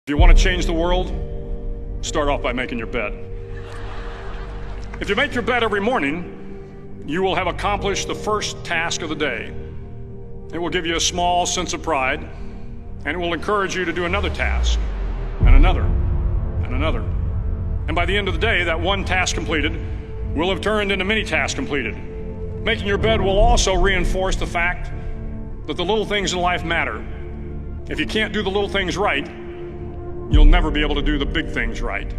If you want to change the world, start off by making your bed. If you make your bed every morning, you will have accomplished the first task of the day. It will give you a small sense of pride, and it will encourage you to do another task, and another, and another. And by the end of the day, that one task completed will have turned into many tasks completed. Making your bed will also reinforce the fact that the little things in life matter. If you can't do the little things right, you'll never be able to do the big things right.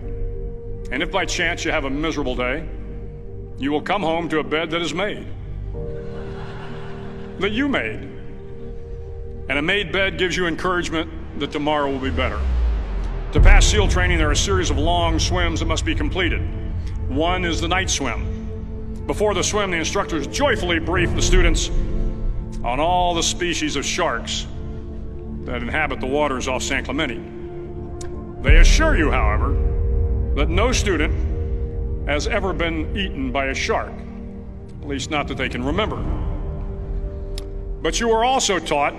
And if by chance you have a miserable day, you will come home to a bed that is made, that you made. And a made bed gives you encouragement that tomorrow will be better. To pass SEAL training, there are a series of long swims that must be completed. One is the night swim. Before the swim, the instructors joyfully brief the students on all the species of sharks that inhabit the waters off San Clemente. They assure you, however, that no student has ever been eaten by a shark, at least not that they can remember. But you are also taught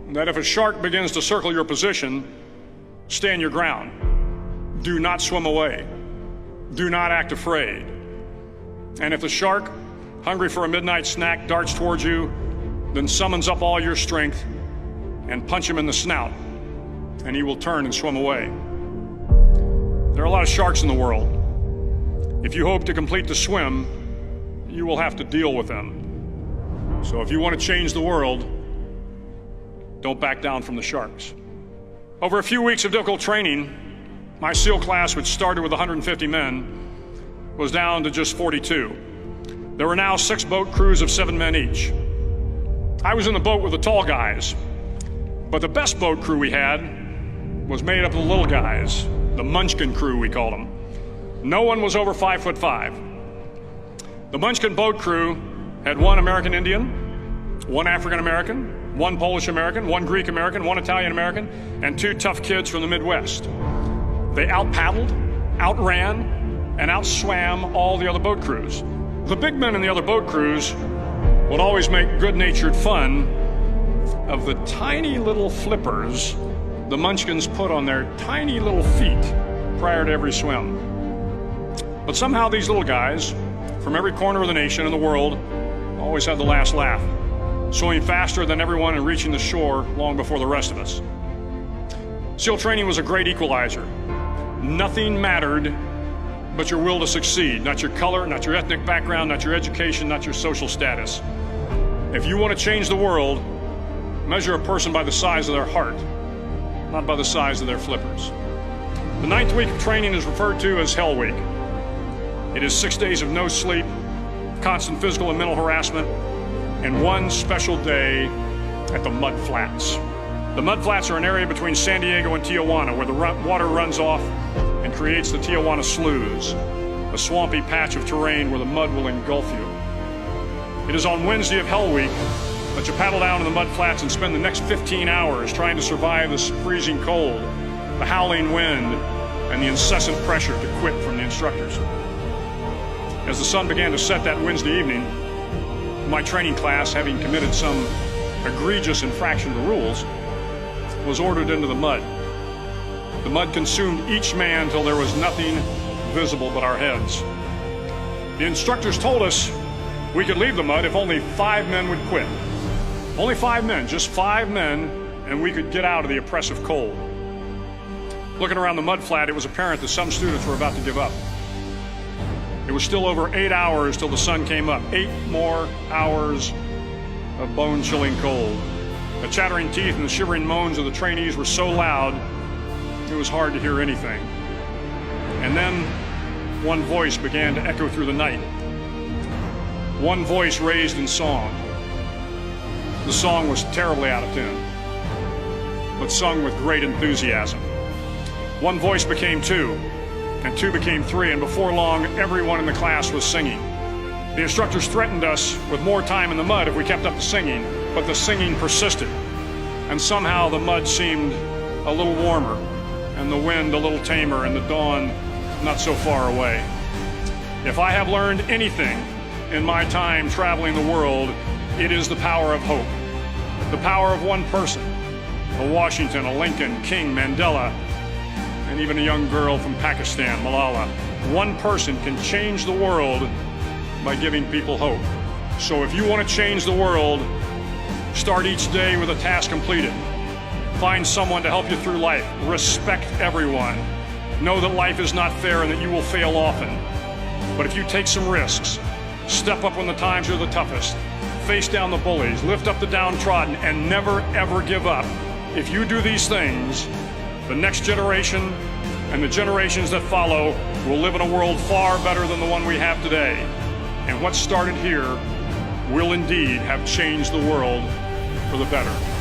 that if a shark begins to circle your position, stand your ground. Do not swim away. Do not act afraid. And if the shark, hungry for a midnight snack, darts towards you, then summons up all your strength and punch him in the snout, and he will turn and swim away. There are a lot of sharks in the world. If you hope to complete the swim, you will have to deal with them. So if you want to change the world, don't back down from the sharks. Over a few weeks of difficult training, my SEAL class, which started with 150 men, was down to just 42. There were now 6 boat crews of 7 men each. I was in the boat with the tall guys, but the best boat crew we had was made up of the little guys, the Munchkin crew, we called them. No one was over 5'5". The Munchkin boat crew had 1 American Indian, 1 African American, 1 Polish American, 1 Greek American, 1 Italian American, and 2 tough kids from the Midwest. They out-paddled, outran, and outswam all the other boat crews. The big men in the other boat crews would always make good-natured fun of the tiny little flippers the Munchkins put on their tiny little feet prior to every swim. But somehow these little guys from every corner of the nation and the world always had the last laugh, swimming faster than everyone and reaching the shore long before the rest of us. SEAL training was a great equalizer. Nothing mattered but your will to succeed, not your color, not your ethnic background, not your education, not your social status. If you want to change the world, measure a person by the size of their heart, not by the size of their flippers. The 9th week of training is referred to as Hell Week. It is 6 days of no sleep, constant physical and mental harassment, and 1 special day at the Mud Flats. The Mud Flats are an area between San Diego and Tijuana where the water runs off and creates the Tijuana Sloughs, a swampy patch of terrain where the mud will engulf you. It is on Wednesday of Hell Week that you paddle down to the Mud Flats and spend the next 15 hours trying to survive this freezing cold, the howling wind, and the incessant pressure to quit from the instructors. As the sun began to set that Wednesday evening, my training class, having committed some egregious infraction of the rules, was ordered into the mud. The mud consumed each man till there was nothing visible but our heads. The instructors told us we could leave the mud if only 5 men would quit. Only 5 men, just 5 men, and we could get out of the oppressive cold. Looking around the mud flat, it was apparent that some students were about to give up. It was still over 8 hours till the sun came up. 8 more hours of bone-chilling cold. The chattering teeth and the shivering moans of the trainees were so loud, it was hard to hear anything. And then one voice began to echo through the night. One voice raised in song. The song was terribly out of tune, but sung with great enthusiasm. One voice became 2, and 2 became 3, and before long, everyone in the class was singing. The instructors threatened us with more time in the mud if we kept up the singing, but the singing persisted, and somehow the mud seemed a little warmer, and the wind a little tamer, and the dawn not so far away. If I have learned anything in my time traveling the world, it is the power of hope, the power of one person, a Washington, a Lincoln, King, Mandela, and even a young girl from Pakistan, Malala. One person can change the world by giving people hope. So if you want to change the world, start each day with a task completed. Find someone to help you through life. Respect everyone. Know that life is not fair and that you will fail often. But if you take some risks, step up when the times are the toughest, face down the bullies, lift up the downtrodden, and never ever give up. If you do these things, the next generation and the generations that follow will live in a world far better than the one we have today. And what started here will indeed have changed the world for the better.